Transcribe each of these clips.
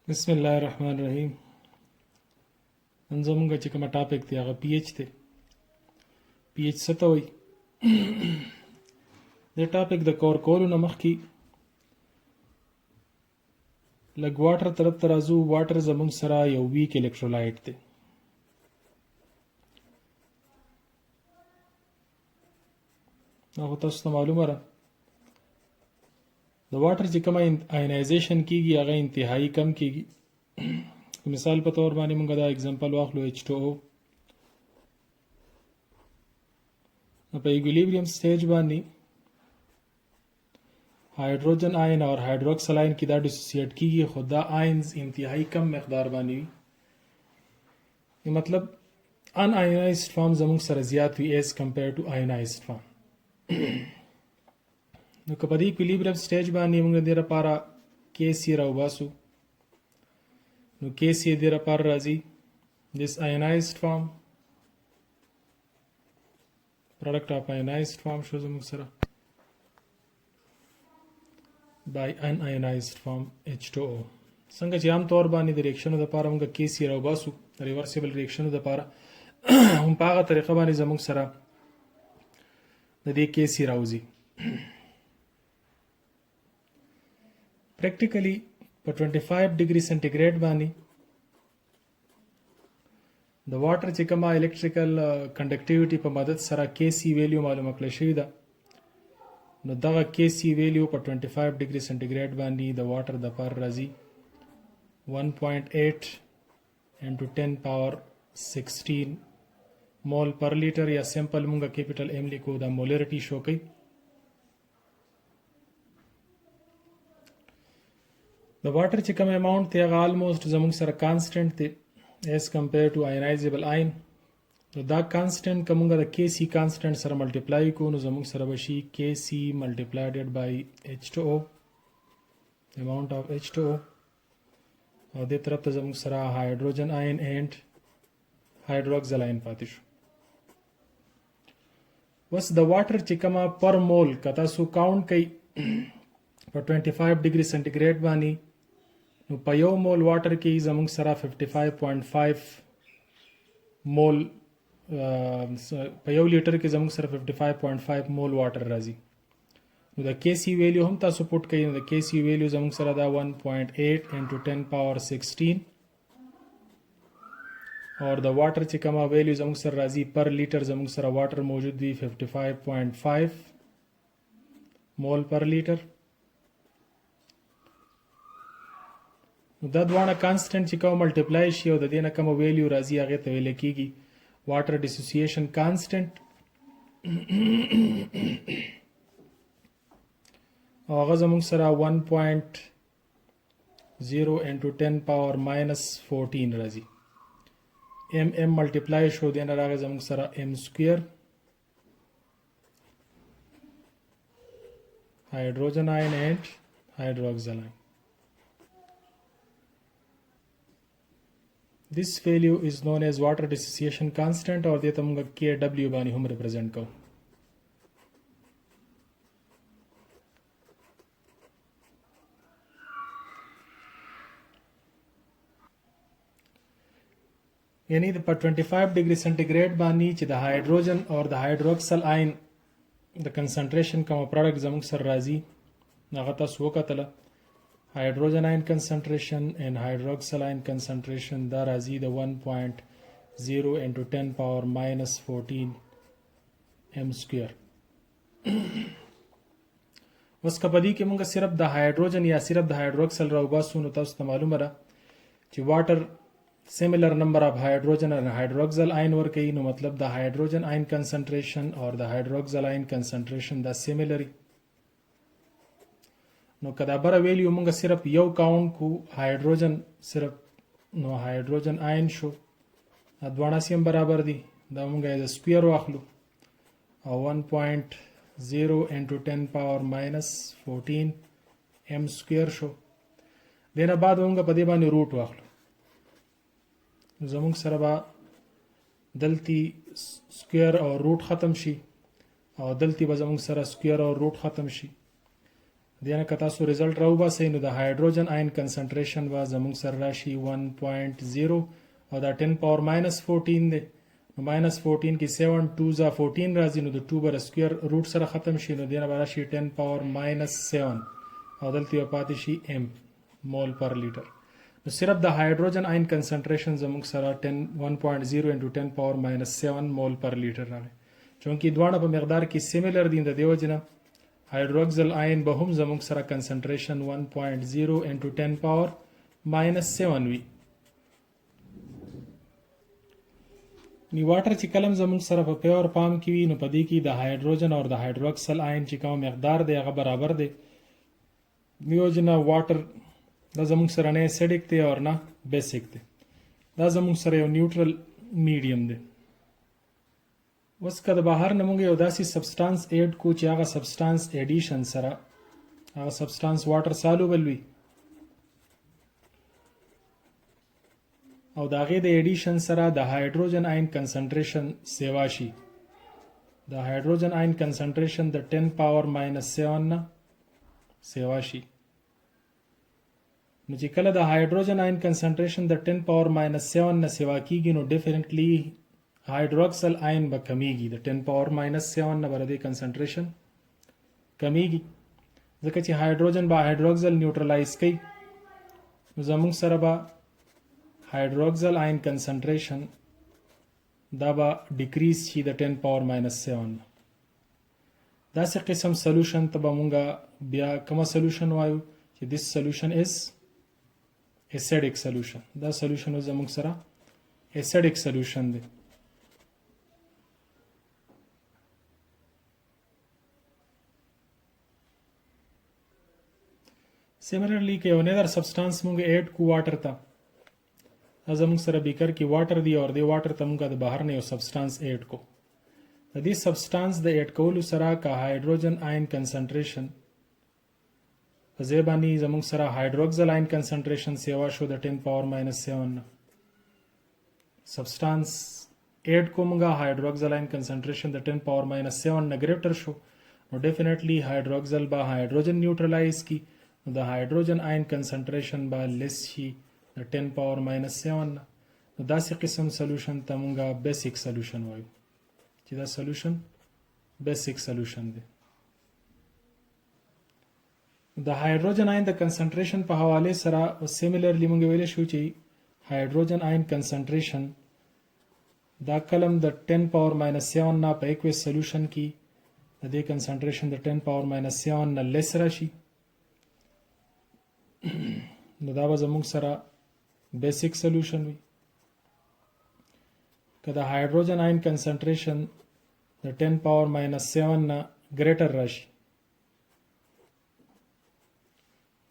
बिस्मिल्लाहिर्रहमानिर्रहीम। نن زمونږ چې کومه ټاپک دی هغه پی ایچ دی. پی ایچ څه ته وایي؟ د ټاپک د کور کولو نه مخکې لږ واټر طرف ته راځو. واټر زمونږ سره یو ویک الکترولایټ دی. خو تاسو ته معلومه ده د واټر چې کومه آینایزیشن کیږي هغه انتهایی کم کیږي. مثال په تور باندې موږ دا اگزامپل واخلو H2O. په ایکویلیبریم سټیج باندې هایدروجن آین او هایدروکسل آین کې دا ډیسوسییټ کیږي، خو دا آینز انتهایی کم مقدار باندې وي. مطلب ان آینایزډ فارم زموږ سره زیات وي ایز کمپیر ټو آینایزډ فارم. نو که په دې ایکویلیبریم سټیج باندې موږ د لپاره KC راوباسو، نو KC د لپاره راځي this ionized form product of ionized form شو زموږ سره by unionized form H2O. څنګه چې عام طور باندې د ریاکشنو لپاره موږ KC راوباسو ریورسیبل ریاکشنو لپاره هم په هغه طریقه باندې زموږ سره د دې KC راوځي. پریکټیکلی په 25 ډیګري سنټیګریډ باندې د واټر چې کومه الکتریکل کنډکټیویټي په مدد سره KC ویلیو معلومه کړل شوې ده. نو دغه KC ویلیو په 25 ډیګري سنټیګریډ باندې د واټر د پر راځي 1.8 into 10 power 16 مول پر لیټر، یا سمپل مونږه کیپیټل M لیکو دا مولریټي شو کوي. د واټر چې کوم اماونټ دی هغه آلموسټ زموږ سره کانسټنټ دی ایز کمپیر ټو آینایزیبل آین. نو دا کانسټنټ که موږ د KC کانسټنټ سره ملټیپلای کوو نو زموږ سره به شي KC ملټیپلایډ بای H2O اماونټ آف H2O، او دې طرف ته زموږ سره هایدروجن آین اینډ هایدروکسل آین پاتې شو. بس د واټر چې کومه پر مول که تاسو کاونټ کوئ په 25 ډیګري سنټیګریډ باندې، نو په یو مول واټر کې زموږ سره 55.5 مول په یو لیټر کې زموږ سره 55.5 مول واټر راځي. نو د KC ویلیو هم تاسو پوټ کوئ، نو د KC ویلیو زموږ سره دا 1.8 into 10 power 16 اور د واټر چې کومه ویلیو زموږ سره راځي پر لیټر زموږ سره واټر موجود وي 55.5 مول پر لیټر. نو دا دوانه کانسټنټ چې کوم ملټیپلای شي او د دې نه کومه ویلیو راځي هغه ته ویل کېږي واټر ډیسوسییشن کانسټنټ، او هغه زموږ سره 1.0 into 10 power minus 14 راځي. M ملټیپلای شو دینه راغی زموږ سره M سکویر hydrogen ion and hydroxyl ion. This value is known as water dissociation constant or دې ته موږ KW باندې هم ریپرزینټ کوو. یعنی په 25 ډیګري سنټیګریډ باندې چې د هایدروجن او د هایدروکسل آین د کنسنټریشن کوم پروډکټ زموږ سره راځي هغه تاسو وکتله. hydrogen ion concentration and hydroxyl ion concentration دا راځي د 1.0 into 10 power minus 14 m square. اوس کپدی کې موږ صرف د هایدروجن یا صرف د هایدروکسل راوباسو نو تاسو ته معلومه ده چې واټر similar number of hydrogen and hydroxyl ion ورکوي، نو مطلب د hydrogen ion concentration or the hydroxyl ion concentration دا similar. نو که دا بره ویلیو موږ صرف یو کاونټ کو هایدروجن صرف، نو هایدروجن آین شو دواړه سیم برابر دي، دا موږ یې د سکویر واخلو او 1.0 into 10 power minus 14 m سکویر شو. دینه بعد موږ په دې باندې روټ واخلو، زموږ سره به دلتی سکویر او روټ ختم شي او دلتی به زموږ سره سکویر او روټ ختم شي. دیانه که تاسو ریزلټ راوباسئ نو د هایدروجن آین کنسنټریشن به زموږ سره راشي 1.0 او دا 10 پاور ماینس 14 دی نو ماینس 14 کې 7 2 زا 14 راځي نو د 2 بر سکویر روټ سره ختم شي نو دینه به راشي 10 پاور ماینس 7 او دلته به پاتې شي ام مول پر لیټر نو صرف د هایدروجن آین کنسنټریشن زموږ سره 1.0 انټو 10 پاور ماینس 7 مول پر لیټر راغی چونکې دواړه په مقدار کې سیمیلر دي د دیو جنا هایدروکسل آین به هم زموږ سره کنسنټریشن 1.0 انټو 10 پاور ماینس 7 وي نی واټر چې کلم زموږ سره په پیور فارم کې وي نو په دې کې د هایدروجن او د هایدروکسل آین چې کوم مقدار دی هغه برابر دی دیو جنا واټر دا زموږ سره نه اسیډیک دی او نه بیسیک دی دا زموږ سره یو نیوټرل میډیم دی اوس که د بهر نه موږ یو داسې سبسټانس ایډ کو چې هغه سبسټانس ایډیشن سره هغه سبسټانس واټر سالوبل وي او د هغې د ایډیشن سره د هایدروجن آین کنسنټریشن سیوا شي د هایدروجن آین کنسنټریشن د 10 پاور ماینس 7 نه سیوا شي نو چې کله د هایدروجن آین کنسنټریشن د 10 پاور ماینس 7 نه سیوا کیږي نو ډیفینیټلی هایدروکسل آین به کمیږي د 10 پاور ماینس 7 نه باندې کنسنټریشن کمیږي ځکه چې هایدروجن به هایدروکسل نیوټرلایز کوي نو زموږ سره به هایدروکسل آین کنسنټریشن دا به ډیکریز شي د 10 پاور ماینس 7 داسې قسم سولوشن ته به مونږ بیا کومه سولوشن وایو چې this solution is acidic solution دا solution زموږ سره acidic solution دی similarly که یو نظر سبسټانس مونږ ایډ کو واټر ته زموږ سره بیکر کې واټر دی او د واټر ته مونږ د بهر نه یو سبسټانس ایډ کو د دې سبسټانس د ایډ کولو سره کا هایدروجن آین کنسنټریشن په ځای باندې زموږ سره هایدروکسل آین کنسنټریشن سیوا شو د 10 پاور ماینس 7 سبسټانس ایډ کو مونږ هایدروکسل آین کنسنټریشن د 10 پاور ماینس 7 نه ګریټر شو نو ډیفینیټلی هایدروکسل به هایدروجن نیوټرلایز کی نو د هایدروجن آین کنسنټریشن به لیس شي د 10 پاور ماینس 7 نو داسې قسم سولوشن ته مونږ بیسیک سولوشن وایو چې دا سولوشن بیسیک سولوشن دی د هایدروجن آین د کنسنټریشن په حواله سره سیمیلرلی مونږ ویل شو چې هایدروجن آین کنسنټریشن دا کلم د 10 پاور ماینس 7 نه په ایکویس سولوشن کې د دې کنسنټریشن د 10 پاور ماینس 7 نه لیس راشي نو دا به زموږ سره بیسیک سولوشن وي که د هایدروجن آین کنسنټریشن د 10 پاور ماینس 7 نه ګریټر راشي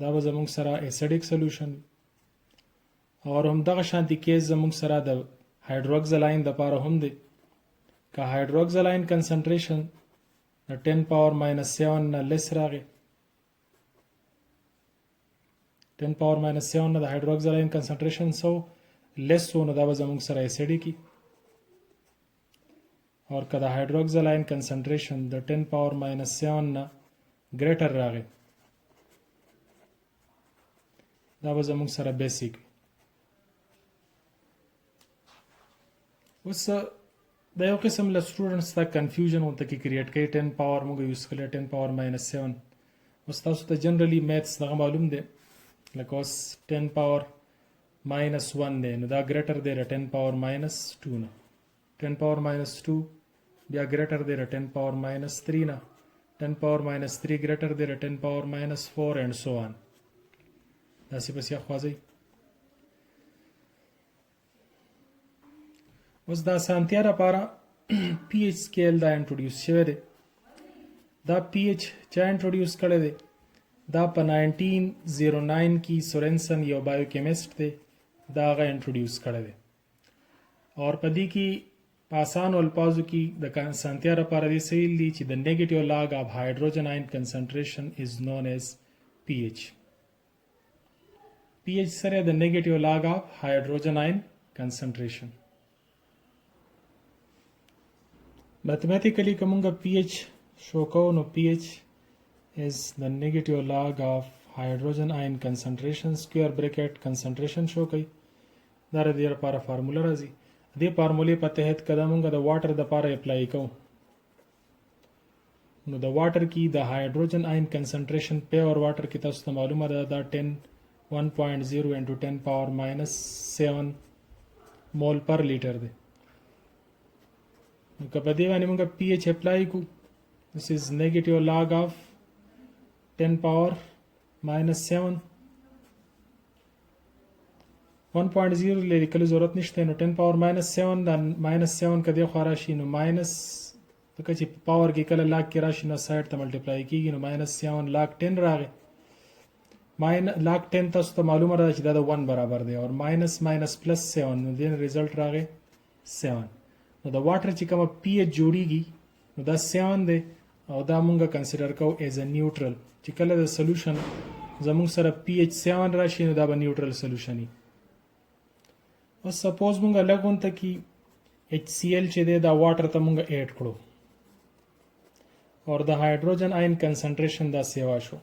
دا به زموږ سره ایسیډیک سولوشن او هم دغه شانتي کیس زموږ سره د هایدروکسل آین د پاره هم دی که هایدروکسل آین کنسنټریشن د 10 پاور ماینس 7 نه لیس راغی 10 پاور ماینس 7 نه د هایدروکسل آین کنسنټریشن سو لیس سو نو دا به زموږ سره ایسیډیک اور که د هایدروکسل آین کنسنټریشن د 10 پاور ماینس 7 نه ګریټر راغی دا به زموږ سره بیسیک اوس دا یو قسم له سټوډنټس ته کنفیوژن ورته کې کریټ کوي 10 پاور موږ یوز کړل 10 پاور ماینس 7 اوس تاسو ته جنرالي میثس دغه معلوم دی لکه اوس 10 پاور ماینس 1 دی نو دا ګریټر دی 10 پاور ماینس 2 نه 10 پاور ماینس 2 بیا ګریټر دی 10 پاور ماینس 3 نه 10 پاور ماینس 3 ګریټر دی 10 پاور ماینس 4 and so on داسې پسې اخوازی اوس دا سانتیا لپاره پی ایچ سکیل دا انټروډیوس شوی دی دا پی ایچ چا انټروډیوس کړی دی دا په 1909 کې سورنسن یو بایوکیمسټ دی دا هغه انټروډیوس کړی دی اور په دې کې په آسانو الفاظو کې د سانتیا لپاره دې سویل دي چې د نیګیټیو لاګ اف هایدروجن آین کنسنټریشن از نون ایز پی ایچ pH سره د نیگیټیو لاګ اف هایدروجن آین کنسنټریشن میتھمیټیکلی کومه pH شو کو نو pH is the negative log of hydrogen ion concentration square bracket concentration شو کوي دا د دې لپاره فارموله راځي دې فارمولې په تحت کده موږ د واټر د لپاره اپلای کوو نو د واټر کې د هایدروجن آین کنسنټریشن پیور واټر کې تاسو ته معلومه ده دا 1.0 into 10 power minus 7 mol per liter دی نو که په دې باندې موږ پی ایچ اپلای کو this is negative log of 10 power minus 7 1.0 لیکلو ضرورت نشته نو 10 power minus 7 دا minus 7 کدی خو راشي نو minus دغه چې پاور کې کله لاک کې راشي نو سایډ ته ملټیپلای کیږي نو minus 7 لاک 10 راغی لاک 10 تاسو ته معلومه ده چې دا د 1 برابر دی او minus minus plus 7 نو دین ریزلټ راغی 7 نو د واټر چې کوم پی ایچ جوړیږي نو دا 7 دی او دا مونږه کنسیډر کوو ایز ا نیوټرل چې کله د سولوشن زموږ سره پی ایچ 7 راشي نو دا به نیوټرل سولوشن وي او سپوز مونږه لګون ته کې HCl چې دی دا واټر ته مونږه اډ کړو और the hydrogen ion concentration دا سیوا شو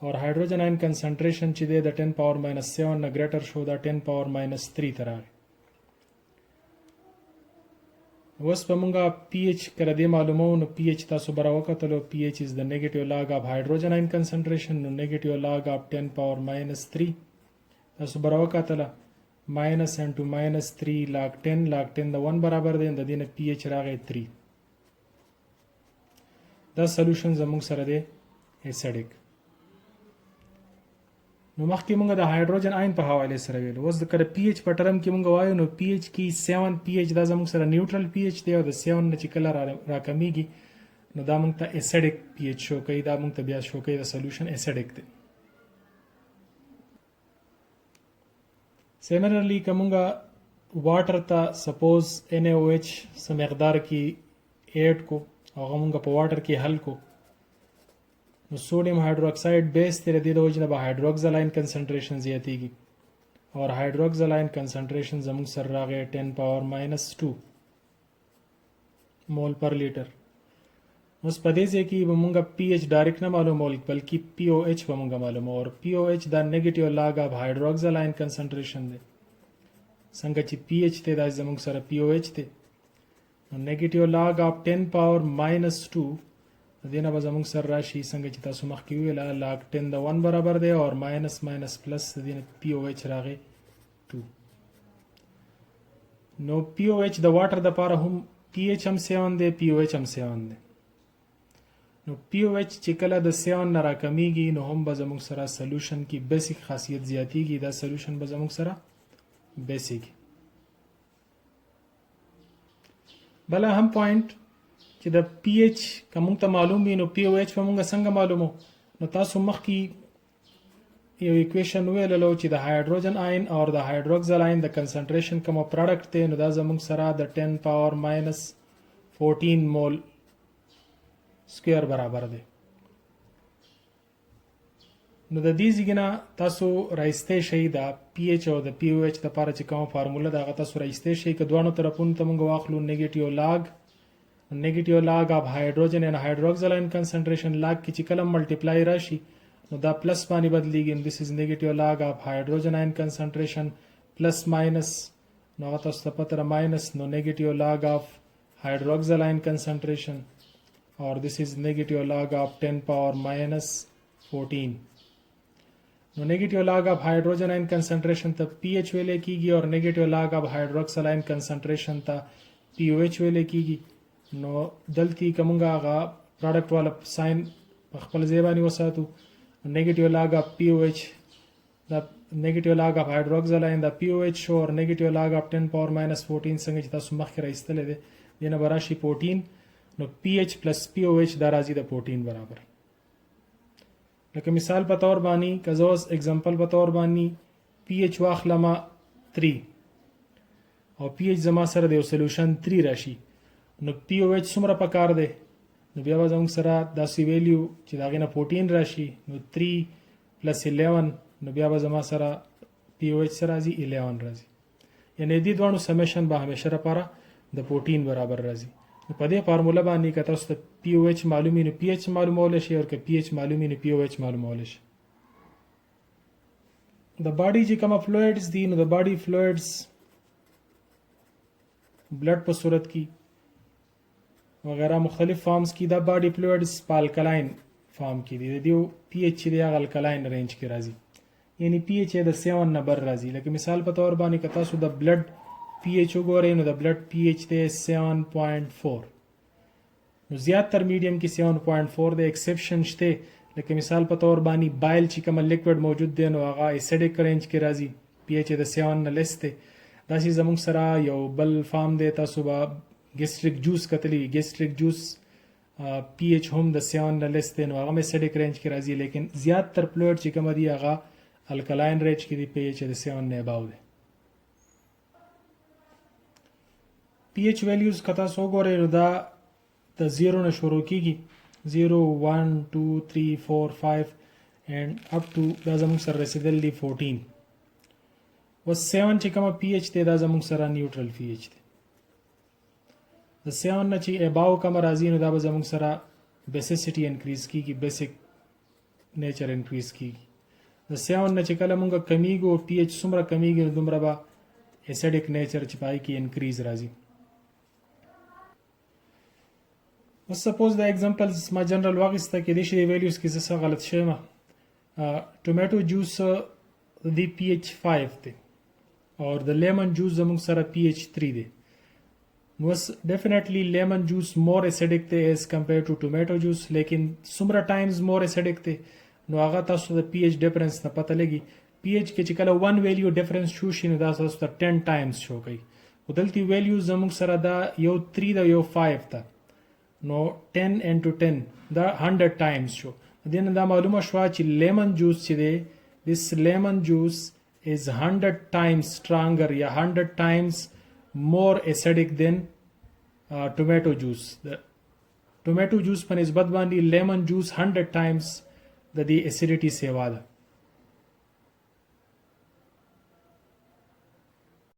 और hydrogen ion concentration چې دی د 10 power minus 7 نه greater شو دا 10 power minus 3 ته راغی اوس په مونږه pH کړه دې معلومو نو pH تاسو برا وکتلو pH is the negative log of hydrogen ion concentration نو negative log of 10 power minus 3 تاسو برا وکتله minus into minus 3 log 10 د 1 برابر دی د دې نه pH راغی 3 دا سولوشن زموږ سره دی اسیډیک نو مخکې موږ د هایدروجن آین په حواله سره ویل اوس د کړه پی ایچ په ټرم کې موږ وایو نو پی ایچ کې 7 پی ایچ دا زموږ سره نیوټرل پی ایچ دی او د 7 نه چې کله راکمیږي نو دا موږ ته اسیډیک پی ایچ شو کوي دا موږ ته بیا شو کوي د سولوشن اسیډیک دی سیملرلی کومه واټر ته سپوز NaOH سم مقدار کې اډ کو هغه مونږ په واټر کې حل کو نو سوډیم هایدروکساید بیس تر دې د وجنه به هایدروکسل آین کنسنټریشن زیاتیږي او هایدروکسل آین کنسنټریشن زموږ سره راغی 10 پاور ماینس 2 مول پر لیټر اوس په دې ځای کې به مونږ پی ایچ ډایرکټ نه معلومول بلکې پی او ایچ به مونږ معلومو او پی او ایچ دا نیگیټیو لاګ اف هایدروکسل آین کنسنټریشن دی څنګه چې پی ایچ ته دا زموږ سره پی او ایچ دی negative log of 10 power minus 2 دینه به زموږ سره راشي څنګه چې تاسو مخکې ویل log 10 د 1 برابر دی او minus minus plus دینه پی او ایچ راغی 2 نو پی او ایچ د واټر د لپاره هم پی ایچ هم 7 دی پی او ایچ هم 7 دی نو پی او ایچ چې کله د 7 نه راکمیږي نو هم به زموږ سره سولوشن کې بیسیک خاصیت زیاتیږي دا سولوشن به زموږ سره بیسیک بل هم پوینټ چې د پی ایچ کوم ته معلوم وي نو پی او ایچ په موږ څنګه معلومو نو تاسو مخکې یو ایکویشن ویللو چې د هایدروجن آین او د هایدروکسل آین د کنسنټریشن کوم پروډکټ دی نو دا زموږ سره د 10 پاور ماینس 14 مول سکویر برابر دی نو د دې ځګنه تاسو راځته شي د پی ایچ او د پی او ایچ لپاره چې کوم فارموله دا غته تاسو راځته شي ک دوه طرفونو ته موږ واخلو نیگیټیو لاګ اف هایدروجن ان هایدروکسل آین کنسنټریشن لاګ کی چې کلم ملټیپلای راشي نو دا پلس باندې بدلیږي this is negative log of hydrogen ion concentration plus minus نو تاسو ته پته را minus نو negative log of hydroxyl ion concentration or this is negative log of 10 power minus 14 نو نیگیټیو لاګ اف هایدروجن آین کنسنټریشن ته پی ایچ ویل کیږي او نیگیټیو لاګ اف هایدروکسل آین کنسنټریشن ته پی او ایچ ویل کیږي نو دلته کومه هغه پروډکټ والا ساين په خپل ځای باندې وساتو نیگیټیو لاګ اف پی او ایچ دا نیگیټیو لاګ اف هایدروکسل آین دا پی او ایچ شو او نیگیټیو لاګ اف 10 پاور ماینس 14 څنګه چې تاسو مخکې راځتلې ده دینه براشي 14 نو پی ایچ پلس پی او ایچ دا راځي د 14 برابر لکه مثال په تور باندې کزوس اگزامپل په تور باندې پی ایچ واخلما 3 او پی ایچ زما سره د سولوشن 3 راشي نو پی او ایچ څومره پکار دی نو بیا به زموږ سره د سی ویلیو چې داغه نه 14 راشي نو 3 پلس 11 نو بیا به زما سره پی او ایچ سره راځي 11 راځي یعنی دې دوه سمیشن به همیشه لپاره د 14 برابر راځي په دې فارموله باندې که تاسو ته پی او ایچ معلومي نو پی ایچ معلومولی شي او که پی ایچ معلومي نو پی او ایچ معلومولی شي. د باډي چې کومه فلویډز دي نو د باډي فلویډز بلډ په صورت کې وغیرہ مختلف فارمز کې دا باډي فلویډز په الکلاین فارم کې دي. د دې پی ایچ چې دی هغه الکلاین رینج کې راځي، یعنی پی ایچ د 7 نه بر راځي. لکه مثال په تور باندې که تاسو د بلډ پی ایچ وګورئ نو د بلډ پی ایچ دی 7.4. نو زیات تر میډیم کې 7.4 د ایکسپشن شته. لکه مثال په تور باندې بایل چې کوم لیکوډ موجود دی نو هغه ایسیډیک رینج کې راځي، پی ایچ د 7 نه لیس دی. داسې زموږ سره یو بل فارم دی، تاسو به ګیسټریک جوس کتلی، ګیسټریک جوس پی ایچ هم د 7 نه لیس دی نو هغه ایسیډیک رینج کې راځي. لیکن زیات تر فلویډ چې کوم دی هغه الکلاین رینج کې دی، پی ایچ د 7 نه اباو دی. پی ایچ ویلیوز که تاسو وګورئ نو دا د 0 نه شروع کیږي، 0 1 2 3 4 5 and up to دا زموږ سره رسیدل دی 14. و 7 چې کومه پی ایچ دی دا زموږ سره نیوټرل پی ایچ دی. د 7 نه چې اباو کومه راځي نو دا به زموږ سره بیسیسټي انکریز کیږي، بیسیک نیچر انکریز کیږي. د 7 نه چې کله مونږ کمیږو پی ایچ څومره کمیږي نو دومره به ایسیډیک نیچر چې پای کې انکریز راځي. اوس سپوز دا ایگزامپلز ما جنرال واخیسته کې دې شي ویلیوز کې څه غلط شوی ما. ټومیټو جوس دی پی ایچ 5 دی اور د لیمن جوس زموږ سره پی ایچ 3 دی. نو ډیفینیټلی لیمن جوس مور ایسیډیک دی ایز کمپیر ټو ټومیټو جوس، لیکن څومره ټایمز مور ایسیډیک دی نو هغه تاسو د پی ایچ ډیفرنس نه پته لګي. پی ایچ کې چې کله 1 ویلیو ډیفرنس شو شي نو دا تاسو ته 10 ټایمز شو کوي. خو دلته ویلیو زموږ سره دا یو 3 دا یو 5 ده نو 10 into 10 دا 100 ټایمز شو. دین دا معلومه شو چې لیمن جوس چې دی this lemon juice is 100 times stronger یا 100 times more acidic than tomato juice. The tomato juice په نسبت باندې lemon juice 100 times د دې acidity سیوا ده.